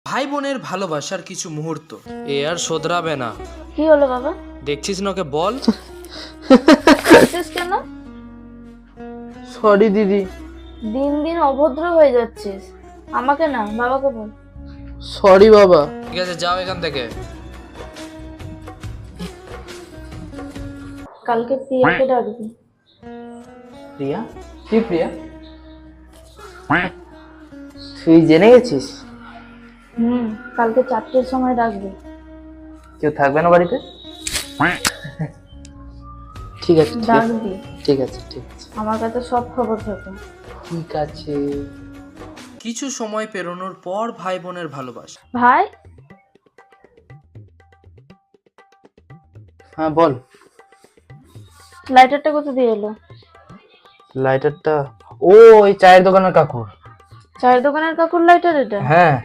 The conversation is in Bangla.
ভাই বোনের ভালোবাসার কিছু মুহূর্ত এ আর শোধরাবে না। কি হলো বাবা? দেখছিস না ওকে বল। কাঁদছিস কেন? সরি দিদি। দিন দিন অভদ্র হয়ে যাচ্ছিস। আমাকে না, বাবাকে বল। সরি বাবা। ঠিক আছে, যাও এখান থেকে। কালকে প্রিয়াকে ডাকবি। প্রিয়া? কি প্রিয়া? তুই জেনে গেছিস? কালকে 4টের সময় ডাকবি। কেউ থাকবে না বাড়িতে? ঠিক আছে ডাকবি। ঠিক আছে ঠিক আছে আমার কাছে সব খবর থাকে। ঠিক আছে। কিছু সময় পেরোনোর পর ভাই বোনের ভালোবাসা। ভাই, হ্যাঁ বল। লাইটারটা কোথা দিয়ে এলো? লাইটারটা ও ওই চায়ের দোকানের কাকুর। চায়ের দোকানের কাকুর লাইটার এটা? হ্যাঁ